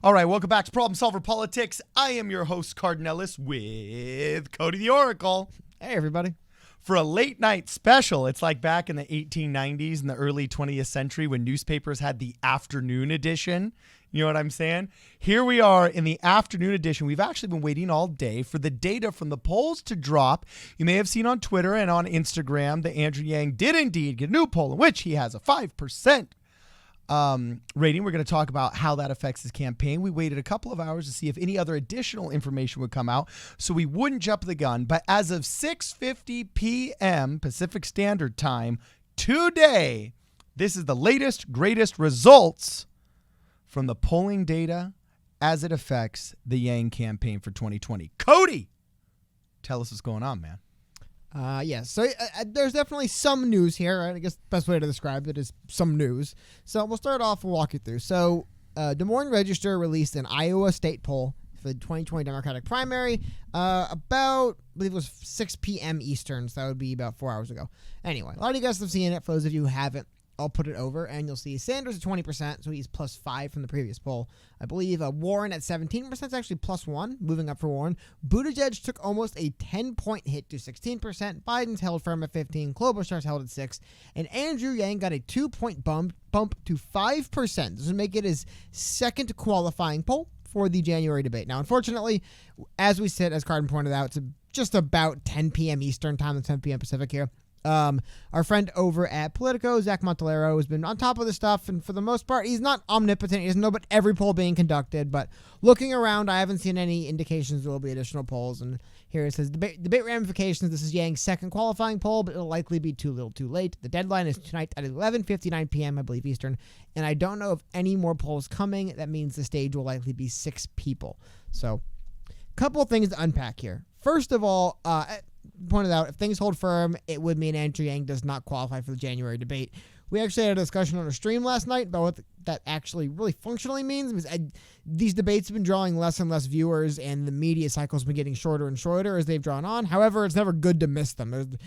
All right, welcome back to Problem Solver Politics. I am your host, Cardinellis, with Cody the Oracle. Hey, everybody. For a late night special, it's like back in the 1890s and the early 20th century when newspapers had the afternoon edition. You know what I'm saying? Here we are in the afternoon edition. We've actually been waiting all day for the data from the polls to drop. You may have seen on Twitter and on Instagram that Andrew Yang did indeed get a new poll in which he has a 5% rating. We're going to talk about how that affects his campaign. We waited a couple of hours to see if any other additional information would come out so we wouldn't jump the gun. But as of 6:50 p.m. Pacific Standard Time today, this is the latest, greatest results from the polling data as it affects the Yang campaign for 2020. Cody, tell us what's going on, man. So there's definitely some news here. Right? I guess the best way to describe it is some news. So we'll start off and walk you through. So Des Moines Register released an Iowa state poll for the 2020 Democratic primary about, I believe it was 6 p.m. Eastern, so that would be about 4 hours ago. Anyway, a lot of you guys have seen it. For those of you who haven't, I'll put it over, and you'll see Sanders at 20%, so he's plus 5 from the previous poll. I believe Warren at 17% is actually plus 1, moving up for Warren. Buttigieg took almost a 10-point hit to 16%. Biden's held firm at 15%. Klobuchar's held at 6%. And Andrew Yang got a 2-point bump to 5%. This would make it his second qualifying poll for the January debate. Now, unfortunately, as we said, as Cardin pointed out, it's just about 10 p.m. Eastern time and 10 p.m. Pacific here. Our friend over at Politico, Zach Montalero, has been on top of this stuff, and for the most part, he's not omnipotent. He doesn't know about every poll being conducted, but looking around, I haven't seen any indications there will be additional polls. And here it says, debate ramifications. This is Yang's second qualifying poll, but it'll likely be too little too late. The deadline is tonight at 11:59 p.m., I believe, Eastern, and I don't know of any more polls coming. That means the stage will likely be 6 people. So, a couple of things to unpack here. First of all, pointed out, if things hold firm, it would mean Andrew Yang does not qualify for the January debate. We actually had a discussion on a stream last night about what that actually really functionally means. Because these debates have been drawing less and less viewers, and the media cycle's been getting shorter and shorter as they've drawn on. However, it's never good to miss them.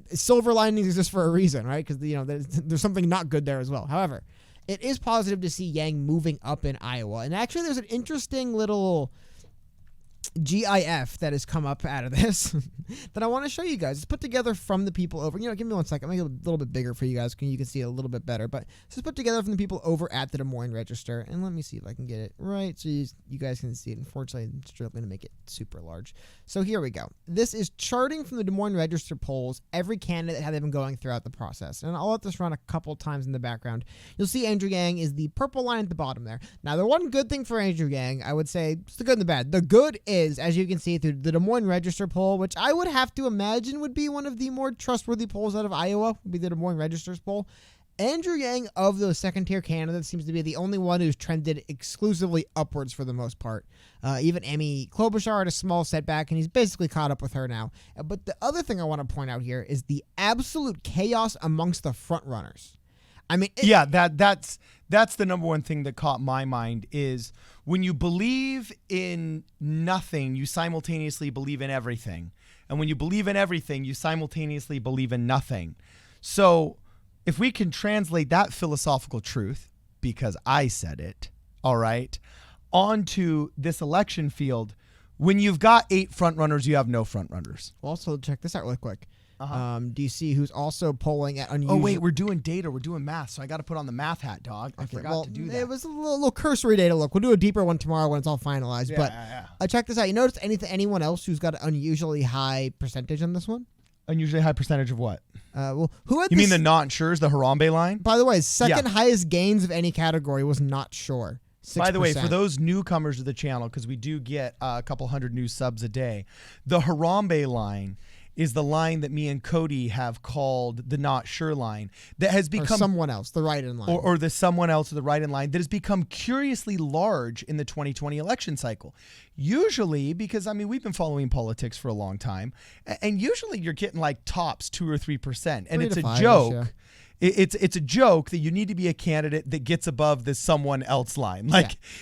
Silver linings exist for a reason, right? Because there's something not good there as well. However, it is positive to see Yang moving up in Iowa. And actually, there's an interesting little GIF that has come up out of this that I want to show you guys. It's put together from the people over, give me 1 second. I'll make it a little bit bigger for you guys. You can see it a little bit better, but this is put together from the people over at the Des Moines Register. And let me see if I can get it right so you guys can see it. Unfortunately, I'm struggling to make it super large. So here we go. This is charting from the Des Moines Register polls, every candidate, how they've been going throughout the process. And I'll let this run a couple times in the background. You'll see Andrew Yang is the purple line at the bottom there. Now, the one good thing for Andrew Yang, I would say, it's the good and the bad. The good is, as you can see through the Des Moines Register poll, which I would have to imagine would be one of the more trustworthy polls out of Iowa, would be the Des Moines Register's poll. Andrew Yang, of those second-tier candidates, seems to be the only one who's trended exclusively upwards for the most part. Even Amy Klobuchar had a small setback, and he's basically caught up with her now. But the other thing I want to point out here is the absolute chaos amongst the frontrunners. I mean, that's the number one thing that caught my mind is when you believe in nothing, you simultaneously believe in everything. And when you believe in everything, you simultaneously believe in nothing. So if we can translate that philosophical truth, because I said it, all right, onto this election field, when you've got 8 frontrunners, you have no frontrunners. Also, check this out really quick. Do you see who's also polling at unusual? Oh, wait, we're doing data. We're doing math, so I got to put on the math hat, dog. I forgot to do that. It was a little cursory data look. We'll do a deeper one tomorrow when it's all finalized. Check this out. You notice anyone else who's got an unusually high percentage on this one? Unusually high percentage of what? Who had You mean the not sure's, the Harambe line? By the way, second highest gains of any category was not sure. 6%. By the way, for those newcomers to the channel, because we do get a couple hundred new subs a day, the Harambe line is the line that me and Cody have called the not sure line that has become... Or someone else, the right in line. Or the someone else or the right in line that has become curiously large in the 2020 election cycle. Usually, because, we've been following politics for a long time, and usually you're getting like tops 2 or 3%. And it's a joke. Yeah. It's a joke that you need to be a candidate that gets above the someone else line.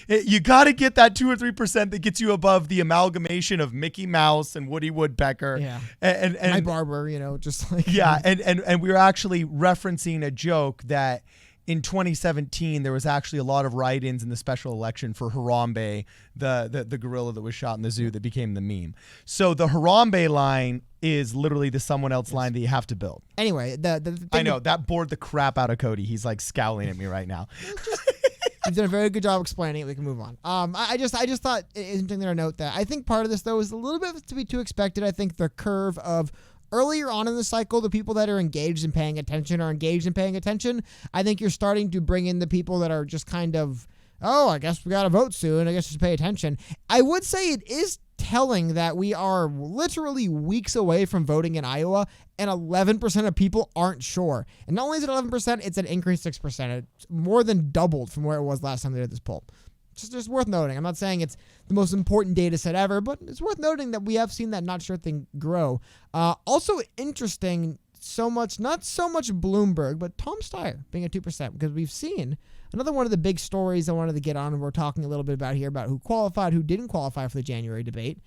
You got to get that 2 or 3% that gets you above the amalgamation of Mickey Mouse and Woody Woodpecker. Yeah. And my barber, just like. Yeah. And we were actually referencing a joke that in 2017, there was actually a lot of write-ins in the special election for Harambe, the gorilla that was shot in the zoo that became the meme. So the Harambe line is literally the someone else line that you have to build. Anyway, the thing I know that bored the crap out of Cody. He's like scowling at me right now. You've done a very good job explaining it. We can move on. I just thought it is interesting to note that I think part of this though is a little bit to be too expected. I think the curve of earlier on in the cycle, the people that are engaged in paying attention are engaged in paying attention. I think you're starting to bring in the people that are just kind of, oh, I guess we got to vote soon. I guess just pay attention. I would say it is telling that we are literally weeks away from voting in Iowa, and 11% of people aren't sure. And not only is it 11%, it's an increased 6%. It's more than doubled from where it was last time they did this poll. Just worth noting. I'm not saying it's the most important data set ever, but it's worth noting that we have seen that not sure thing grow. Also interesting, not so much Bloomberg, but Tom Steyer being at 2%, because we've seen another one of the big stories I wanted to get on, and we're talking a little bit about here about who qualified, who didn't qualify for the January debate,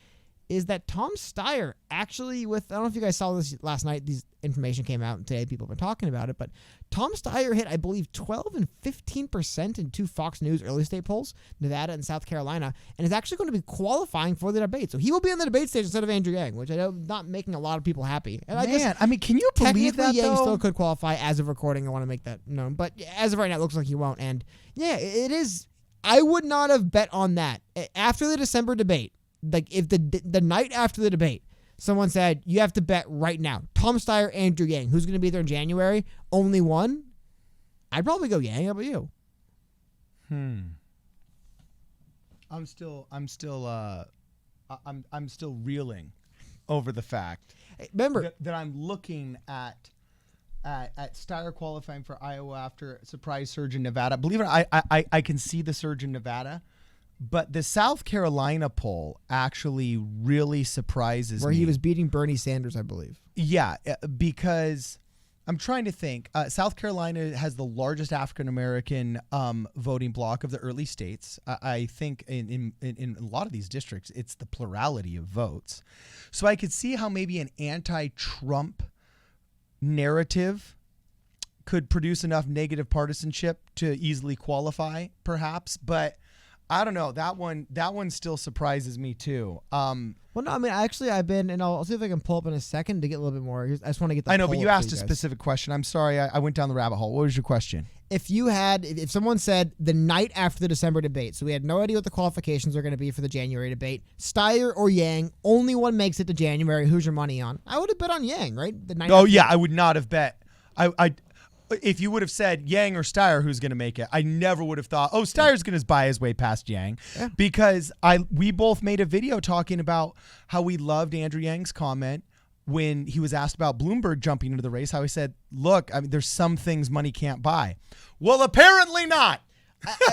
is that Tom Steyer actually I don't know if you guys saw this last night, these information came out and today people have been talking about it, but Tom Steyer hit, I believe, 12 and 15% in 2 Fox News early state polls, Nevada and South Carolina, and is actually going to be qualifying for the debate. So he will be on the debate stage instead of Andrew Yang, which I know not making a lot of people happy. And I mean, can you believe that, Yang though? still could qualify as of recording. I want to make that known. But as of right now, it looks like he won't. And yeah, it is. I would not have bet on that. After the December debate, like if the night after the debate, someone said, you have to bet right now, Tom Steyer, Andrew Yang, who's going to be there in January, only one, I'd probably go Yang. How about you? I'm still reeling over the fact Remember that I'm looking at Steyer qualifying for Iowa after a surprise surge in Nevada. Believe it or not, I can see the surge in Nevada. But the South Carolina poll actually really surprises me. where he was beating Bernie Sanders, I believe. Yeah, because I'm trying to think. South Carolina has the largest African-American voting bloc of the early states. I think in a lot of these districts, it's the plurality of votes. So I could see how maybe an anti-Trump narrative could produce enough negative partisanship to easily qualify, perhaps. But I don't know. That one still surprises me too. Well, no, I mean, actually, I've been, and I'll see if I can pull up in a second to get a little bit more. I just want to get the I know, poll but you up for asked a guys. specific question. I'm sorry, I went down the rabbit hole. What was your question? If someone said the night after the December debate, so we had no idea what the qualifications are going to be for the January debate, Steyer or Yang, only one makes it to January, who's your money on? I would have bet on Yang, right? The night Oh after. yeah, I would not have bet. If you would have said Yang or Steyer, who's going to make it, I never would have thought, oh, Steyer's going to buy his way past Yang, because we both made a video talking about how we loved Andrew Yang's comment when he was asked about Bloomberg jumping into the race. How he said, "Look, I mean, there's some things money can't buy." Well, apparently not.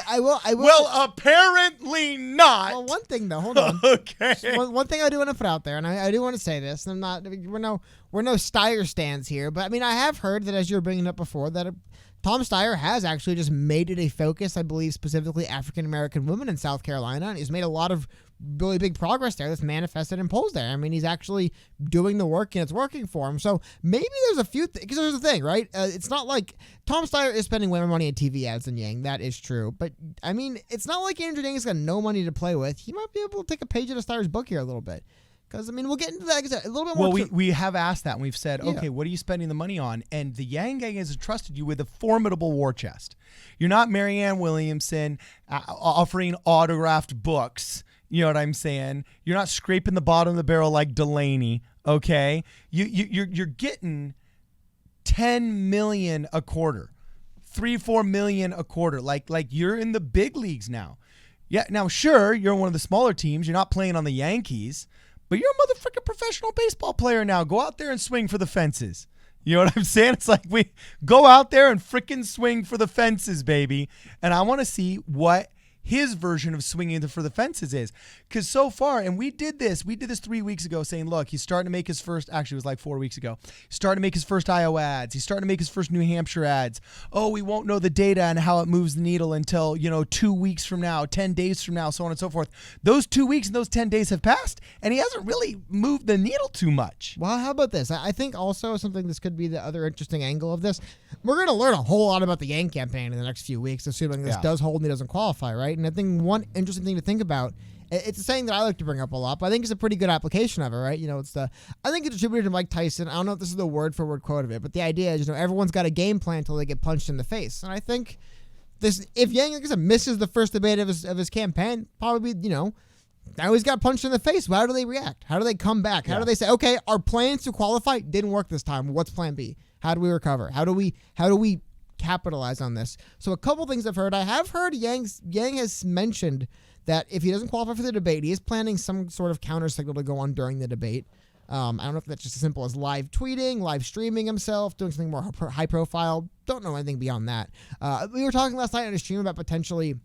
I will. Well, apparently not. Well, one thing though, hold on. Okay. One thing I do want to put out there, and I do want to say this. And we're no Steyer stands here, but I mean, I have heard that, as you were bringing up before, that Tom Steyer has actually just made it a focus, I believe, specifically African American women in South Carolina, and he's made a lot of really big progress there that's manifested in polls there. I mean, he's actually doing the work and it's working for him. So maybe there's a few things, because there's a thing, right? It's not like Tom Steyer is spending way more money on TV ads than Yang. That is true. But I mean, it's not like Andrew Yang has got no money to play with. He might be able to take a page out of Steyer's book here a little bit. Because, I mean, we'll get into that a little bit more. Well, we have asked that, and we've said, Yeah. okay, what are you spending the money on? And the Yang Gang has entrusted you with a formidable war chest. You're not Marianne Williamson offering autographed books. You know what I'm saying? You're not scraping the bottom of the barrel like Delaney, okay? You're getting $10 million a quarter, $3-4 million a quarter. Like you're in the big leagues now. Yeah, now sure, you're one of the smaller teams. You're not playing on the Yankees, but you're a motherfucking professional baseball player now. Go out there and swing for the fences. You know what I'm saying? It's like we go out there and freaking swing for the fences, baby. And I want to see what his version of swinging for the fences is. Because so far, and we did this 3 weeks ago saying, look, he's starting to make his first, actually it was like 4 weeks ago, he's starting to make his first Iowa ads. He's starting to make his first New Hampshire ads. Oh, we won't know the data and how it moves the needle until, 2 weeks from now, 10 days from now, so on and so forth. Those 2 weeks and those 10 days have passed, and he hasn't really moved the needle too much. Well, how about this? I think also something this could be the other interesting angle of this. We're going to learn a whole lot about the Yang campaign in the next few weeks, assuming this does hold and he doesn't qualify, right? And I think one interesting thing to think about, it's a saying that I like to bring up a lot, but I think it's a pretty good application of it, right? I think it's attributed to Mike Tyson. I don't know if this is the word for word quote of it, but the idea is, everyone's got a game plan until they get punched in the face. And I think if Yang, like I said, misses the first debate of his campaign, probably, now he's got punched in the face. How do they react? How do they come back? How do they say, okay, our plans to qualify didn't work this time. What's plan B? How do we recover? How do we capitalize on this? So a couple things I've heard. I have heard Yang has mentioned that if he doesn't qualify for the debate, he is planning some sort of counter signal to go on during the debate. I don't know if that's just as simple as live tweeting, live streaming himself, doing something more high profile. Don't know anything beyond that. We were talking last night on a stream about potentially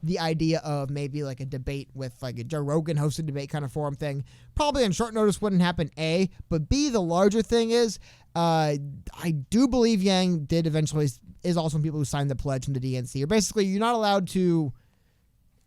the idea of maybe like a debate with like a Joe Rogan hosted debate kind of forum thing. Probably on short notice wouldn't happen, A. But B, the larger thing is, I do believe Yang did eventually is also one of people who signed the pledge from the DNC. Or basically, you're not allowed to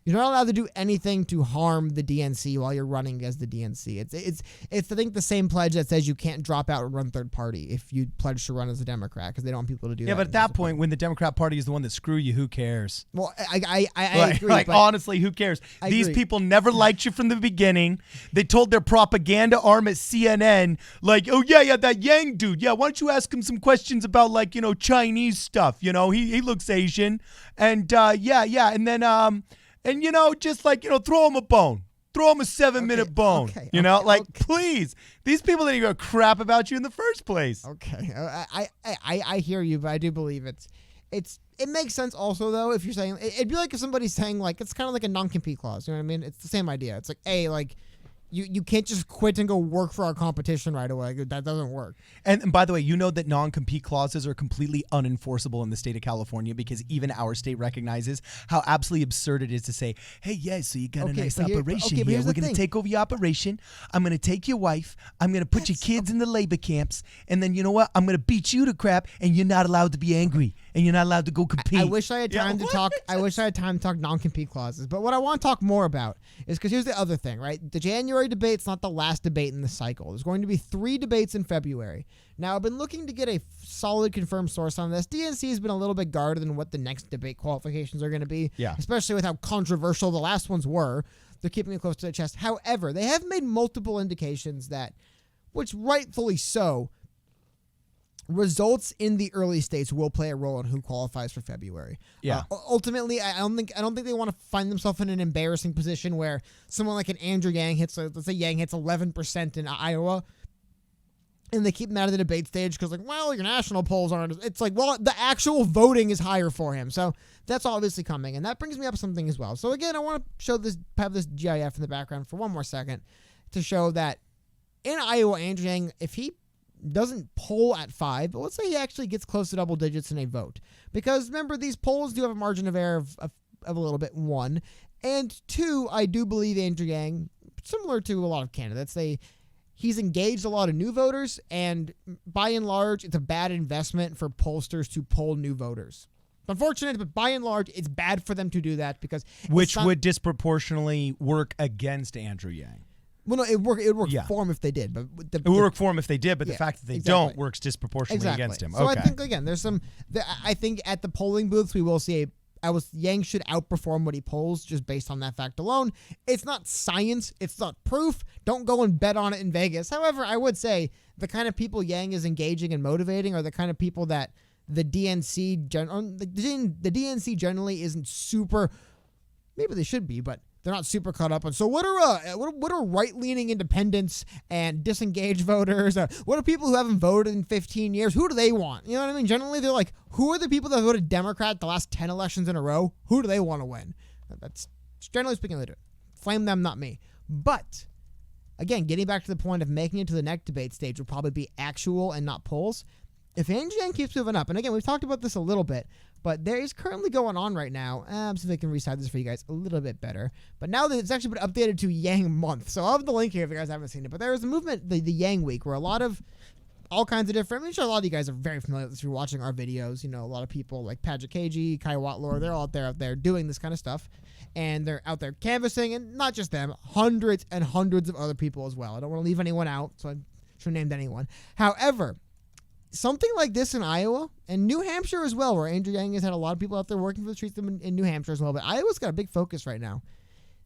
do anything to harm the DNC while you're running as the DNC. It's I think the same pledge that says you can't drop out and run third party if you pledge to run as a Democrat, because they don't want people to do that. Yeah, but at that point, when the Democrat Party is the one that screw you, who cares? Well, I agree. Like honestly, who cares? These people never liked you from the beginning. They told their propaganda arm at CNN, like, oh yeah, that Yang dude. Yeah, why don't you ask him some questions about like, Chinese stuff? He looks Asian, and and then and, just like, throw him a bone. Throw him a 7-minute bone. Please. These people didn't give a crap about you in the first place. Okay. I hear you, but I do believe it makes sense also, though, if you're saying, it'd be like if somebody's saying, like, it's kind of like a non-compete clause. You know what I mean? It's the same idea. It's like, You can't just quit and go work for our competition right away. That doesn't work. And by the way, that non-compete clauses are completely unenforceable in the state of California, because even our state recognizes how absolutely absurd it is to say, hey, so you got a nice operation here. We're going to take over your operation. I'm going to take your wife. I'm going to put your kids in the labor camps. And then you know what? I'm going to beat you to crap, and you're not allowed to be angry. And you're not allowed to go compete. I wish I had time to talk. I wish I had time to talk non-compete clauses. But what I want to talk more about is, because here's the other thing, right? The January debate's not the last debate in the cycle. There's going to be 3 debates in February. Now, I've been looking to get a solid confirmed source on this. DNC has been a little bit guarded in what the next debate qualifications are going to be, especially with how controversial the last ones were. They're keeping it close to the chest. However, they have made multiple indications that, which rightfully so, results in the early states will play a role in who qualifies for February. Ultimately, I don't think they want to find themselves in an embarrassing position where someone like an Andrew Yang let's say Yang hits 11% in Iowa, and they keep him out of the debate stage because, like, well, your national polls aren't. It's like, well, the actual voting is higher for him, so that's obviously coming, and that brings me up something as well. So again, I want to have this GIF in the background for one more second to show that in Iowa, Andrew Yang, if he doesn't poll at 5, but let's say he actually gets close to double digits in a vote. Because remember, these polls do have a margin of error of a little bit, 1. And 2, I do believe Andrew Yang, similar to a lot of candidates, he's engaged a lot of new voters, and by and large, it's a bad investment for pollsters to poll new voters. Unfortunate, but by and large, it's bad for them to do that because... Which would disproportionately work against Andrew Yang. Well, no, it would work for him if they did, but it would work for him if they did. But the fact that they don't works disproportionately against him. So I think again, there's some. I think at the polling booths we will see Yang should outperform what he polls just based on that fact alone. It's not science. It's not proof. Don't go and bet on it in Vegas. However, I would say the kind of people Yang is engaging and motivating are the kind of people that the DNC generally isn't super. Maybe they should be, but they're not super caught up on. So what are right-leaning independents and disengaged voters? What are people who haven't voted in 15 years? Who do they want? You know what I mean? Generally, they're like, who are the people that voted Democrat the last 10 elections in a row? Who do they want to win? That's generally speaking, they do it. Flame them, not me. But again, getting back to the point of making it to the next debate stage will probably be actual and not polls. If Andrew Yang keeps moving up, and again, we've talked about this a little bit, But there is currently going on right now. I'm see if I can resize this for you guys a little bit better. But now that it's actually been updated to Yang Month. So I'll have the link here if you guys haven't seen it. But there was a movement, the Yang Week, where a lot of all kinds of different. I'm sure a lot of you guys are very familiar with this if you're watching our videos. You know, a lot of people like Patrick KG, Kai Watlor, they're all out there doing this kind of stuff. And they're out there canvassing, and not just them, hundreds and hundreds of other people as well. I don't want to leave anyone out, so I shouldn't have named anyone. However, something like this in Iowa and New Hampshire as well, where Andrew Yang has had a lot of people out there working for the streets in New Hampshire as well, but Iowa's got a big focus right now.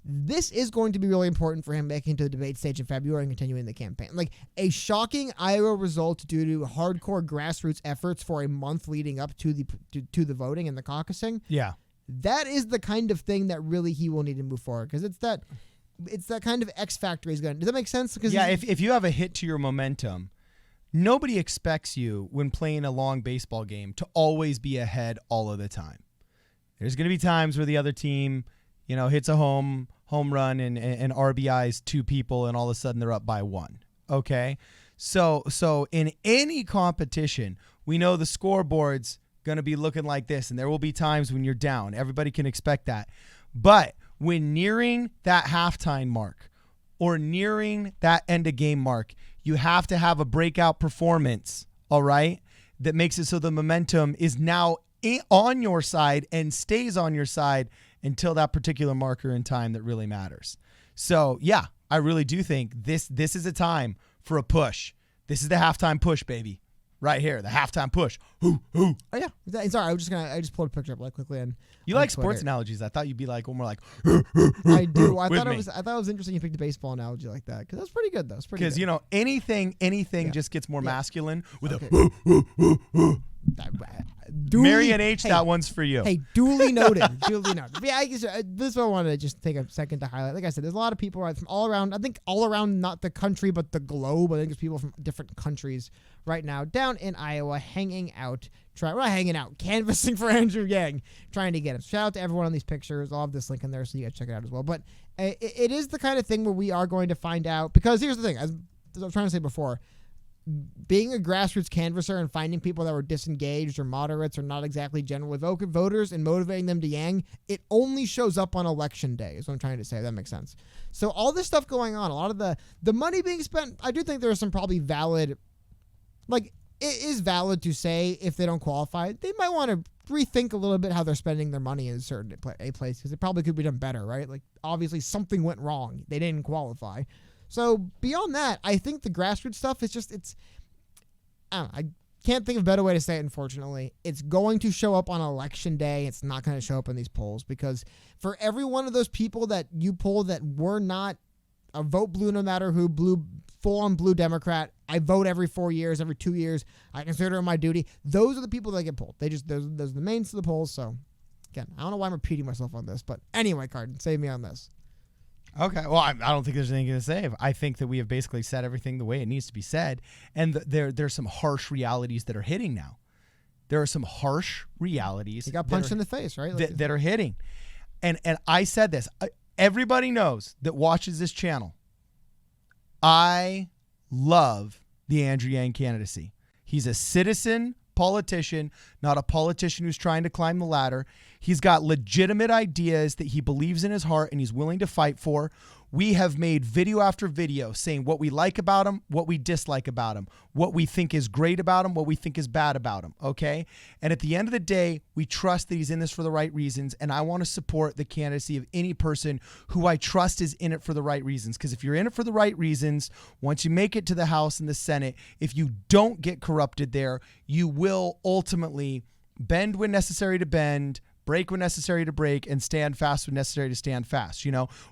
This is going to be really important for him making it to the debate stage in February and continuing the campaign. Like a shocking Iowa result due to hardcore grassroots efforts for a month leading up to the voting and the caucusing. Yeah. That is the kind of thing that really he will need to move forward, because it's that kind of X factor he's going to. Does that make sense? Because if you have a hit to your momentum, nobody expects you when playing a long baseball game to always be ahead all of the time. There's going to be times where the other team, hits a home run and RBIs two people, and all of a sudden they're up by one. Okay, so in any competition, we know the scoreboard's going to be looking like this, and there will be times when you're down. Everybody can expect that. But when nearing that halftime mark or nearing that end of game mark, you have to have a breakout performance, all right, that makes it so the momentum is now on your side and stays on your side until that particular marker in time that really matters. So, yeah, I really do think this is a time for a push. This is the halftime push, baby. Right here, the halftime push. Ooh. Oh yeah, sorry. I just pulled a picture up like quickly and. You like sports analogies? I thought you'd be like one more like. I do. I thought it was interesting you picked a baseball analogy like that, because that's pretty good though. It's pretty. Because anything just gets more masculine with Marion H. Hey, that one's for you. Hey, duly noted. Duly noted. Yeah, I guess this is what I wanted to just take a second to highlight. Like I said, there's a lot of people from all around. I think all around, not the country, but the globe. I think there's people from different countries right now down in Iowa hanging out. Canvassing for Andrew Yang, trying to get him. Shout out to everyone on these pictures. I'll have this link in there so you guys check it out as well. But it is the kind of thing where we are going to find out, because here's the thing, as I was trying to say before, being a grassroots canvasser and finding people that were disengaged or moderates or not exactly general voters and motivating them to Yang, it only shows up on election day, is what I'm trying to say. That makes sense. So all this stuff going on, a lot of the money being spent, I do think there are some probably valid, like, it is valid to say if they don't qualify, they might want to rethink a little bit how they're spending their money in a certain place, because it probably could be done better, right? Like, obviously something went wrong. They didn't qualify. So beyond that, I think the grassroots stuff is just, I don't know, I can't think of a better way to say it, unfortunately. It's going to show up on election day. It's not going to show up in these polls, because for every one of those people that you poll that were not a vote blue no matter who, full-on blue Democrat, I vote every 4 years, every 2 years, I consider it my duty. Those are the people that get polled. Those are the mains of the polls. So, again, I don't know why I'm repeating myself on this, but anyway, Carden, save me on this. Okay, well, I don't think there's anything to say. I think that we have basically said everything the way it needs to be said, and there's some harsh realities that are hitting now. There are some harsh realities. He got punched in the face, right? That are hitting. And I said this. Everybody knows that watches this channel. I love the Andrew Yang candidacy. He's a citizen politician, not a politician who's trying to climb the ladder. He's got legitimate ideas that he believes in his heart and he's willing to fight for. We have made video after video saying what we like about him, what we dislike about him, what we think is great about him, what we think is bad about him, okay? And at the end of the day, we trust that he's in this for the right reasons, and I want to support the candidacy of any person who I trust is in it for the right reasons, because if you're in it for the right reasons, once you make it to the House and the Senate, if you don't get corrupted there, you will ultimately bend when necessary to bend, break when necessary to break, and stand fast when necessary to stand fast.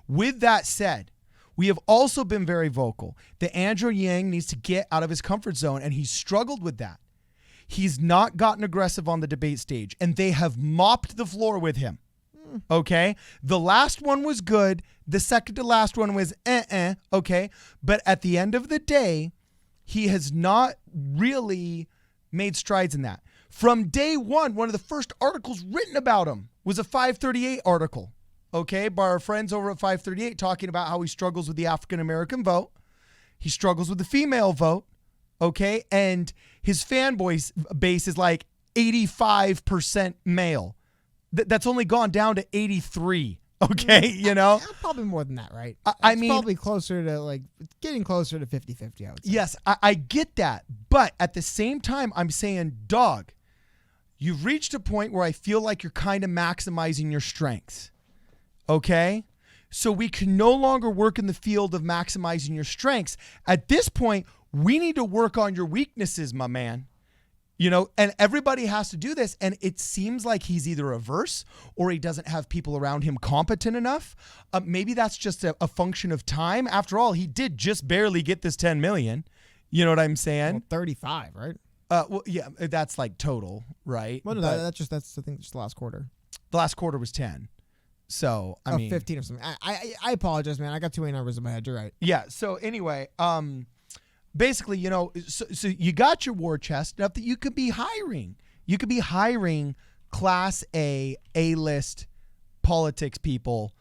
With that said, we have also been very vocal that Andrew Yang needs to get out of his comfort zone, and he's struggled with that. He's not gotten aggressive on the debate stage, and they have mopped the floor with him. Okay? The last one was good. The second to last one was okay? But at the end of the day, he has not really made strides in that. From day one of the first articles written about him was a 538 article, okay, by our friends over at 538, talking about how he struggles with the African-American vote. He struggles with the female vote, okay, and his fan base is like, 85% male. That's only gone down to 83. Okay, you know? Probably more than that, right? I It's mean, probably closer to like getting closer to 50-50, I would say. yes, I get that. But at the same time, I'm saying, dog, you've reached a point where I feel like you're kind of maximizing your strengths. Okay? So we can no longer work in the field of maximizing your strengths. At this point, we need to work on your weaknesses, my man. You know, and everybody has to do this. And it seems like he's either averse or he doesn't have people around him competent enough. Maybe that's just a function of time. After all, he did just barely get this 10 million. You know what I'm saying? Well, 35, right? Well, yeah, that's like total, right? Well, no, But that's I think just the last quarter. the last quarter was 10. So, I mean, 15 or something. I apologize, man. I got too many numbers in my head. You're right. yeah. So anyway, basically, you know, so you got your war chest enough that you could be hiring. You could be hiring class A-list politics people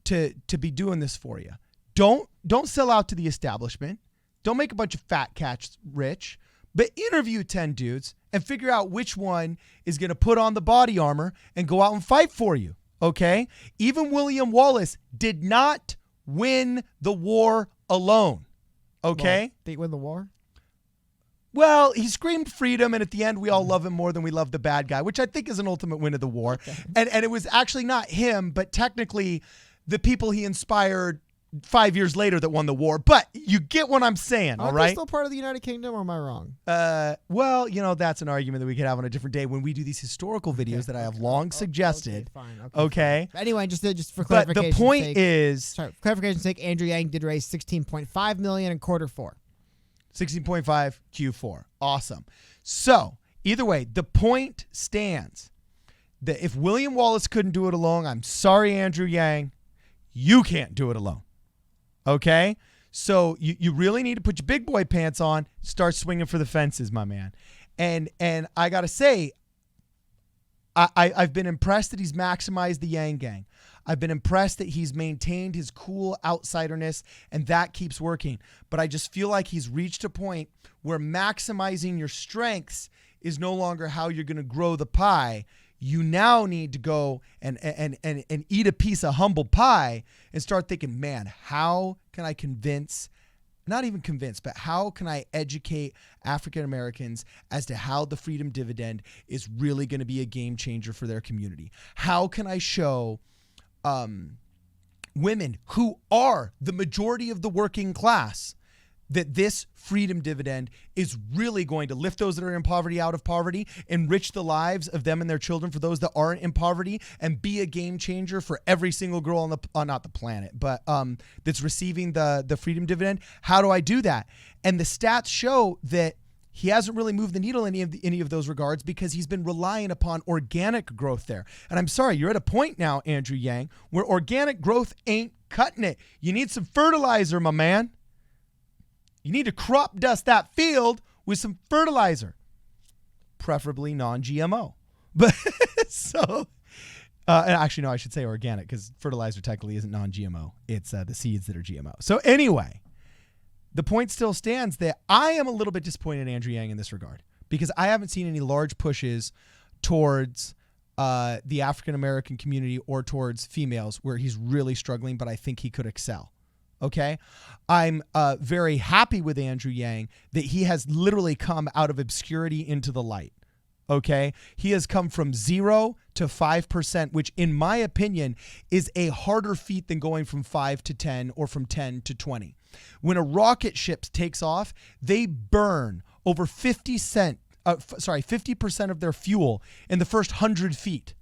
to be doing this for you. Don't sell out to the establishment. Don't make a bunch of fat cats rich, but interview 10 dudes and figure out which one is going to put on the body armor and go out and fight for you. Okay? Even William Wallace did not win the war alone. Okay? Well, did he win the war? Well, he screamed freedom, and at the end, we all love him more than we love the bad guy, which I think is an ultimate win of the war. Okay. And it was actually not him, but technically the people he inspired 5 years later that won the war. But you get what I'm saying, all right? Are they still part of the United Kingdom, or am I wrong? Well, you know, that's an argument that we could have on a different day when we do these historical videos that I have long suggested. Okay, fine. Okay. Anyway, just for But clarification's the point sake, is, sorry, clarification's sake, Andrew Yang did raise $16.5 million in quarter four. 16.5 Q4. Awesome. So either way, the point stands that if William Wallace couldn't do it alone, I'm sorry, Andrew Yang, you can't do it alone. Okay? So you really need to put your big boy pants on, start swinging for the fences, my man. And I got to say, I've been impressed that he's maximized the Yang Gang. I've been impressed that he's maintained his cool outsiderness, and that keeps working. But I just feel like he's reached a point where maximizing your strengths is no longer how you're going to grow the pie. You now need to go and eat a piece of humble pie and start thinking, man, how can I convince, not even convince, but how can I educate African Americans as to how the freedom dividend is really going to be a game changer for their community? How can I show women who are the majority of the working class that this freedom dividend is really going to lift those that are in poverty out of poverty, enrich the lives of them and their children for those that aren't in poverty, and be a game changer for every single girl on the not the planet, but that's receiving the freedom dividend? How do I do that? And the stats show that he hasn't really moved the needle in any of those regards because he's been relying upon organic growth there. And I'm sorry, you're at a point now, Andrew Yang, where organic growth ain't cutting it. You need some fertilizer, my man. You need to crop dust that field with some fertilizer, preferably non-GMO. But so, and actually, no, I should say organic because fertilizer technically isn't non-GMO. It's the seeds that are GMO. So anyway, the point still stands that I am a little bit disappointed in Andrew Yang in this regard because I haven't seen any large pushes towards the African-American community or towards females where he's really struggling, but I think he could excel. Okay, I'm very happy with Andrew Yang that he has literally come out of obscurity into the light. Okay, he has come from 0 to 5%, which in my opinion is a harder feat than going from 5 to 10 or from 10 to 20. When a rocket ship takes off, they burn over 50% of their fuel in the first 100 feet.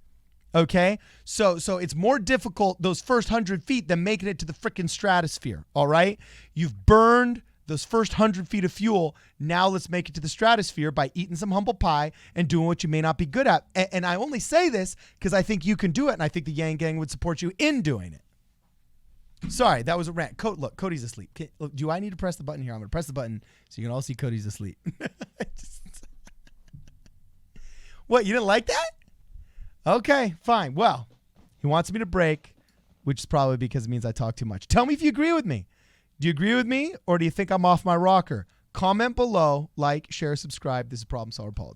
Okay, so it's more difficult those first 100 feet than making it to the freaking stratosphere. All right, you've burned those first 100 feet of fuel. Now let's make it to the stratosphere by eating some humble pie and doing what you may not be good at. And I only say this because I think you can do it, and I think the Yang Gang would support you in doing it. Sorry, that was a rant. Look, Cody's asleep. Do I need to press the button here? I'm going to press the button so you can all see Cody's asleep. What, you didn't like that? Okay, fine. Well, he wants me to break, which is probably because it means I talk too much. Tell me if you agree with me. Do you agree with me, or do you think I'm off my rocker? Comment below, like, share, subscribe. This is Problem Solver Politics.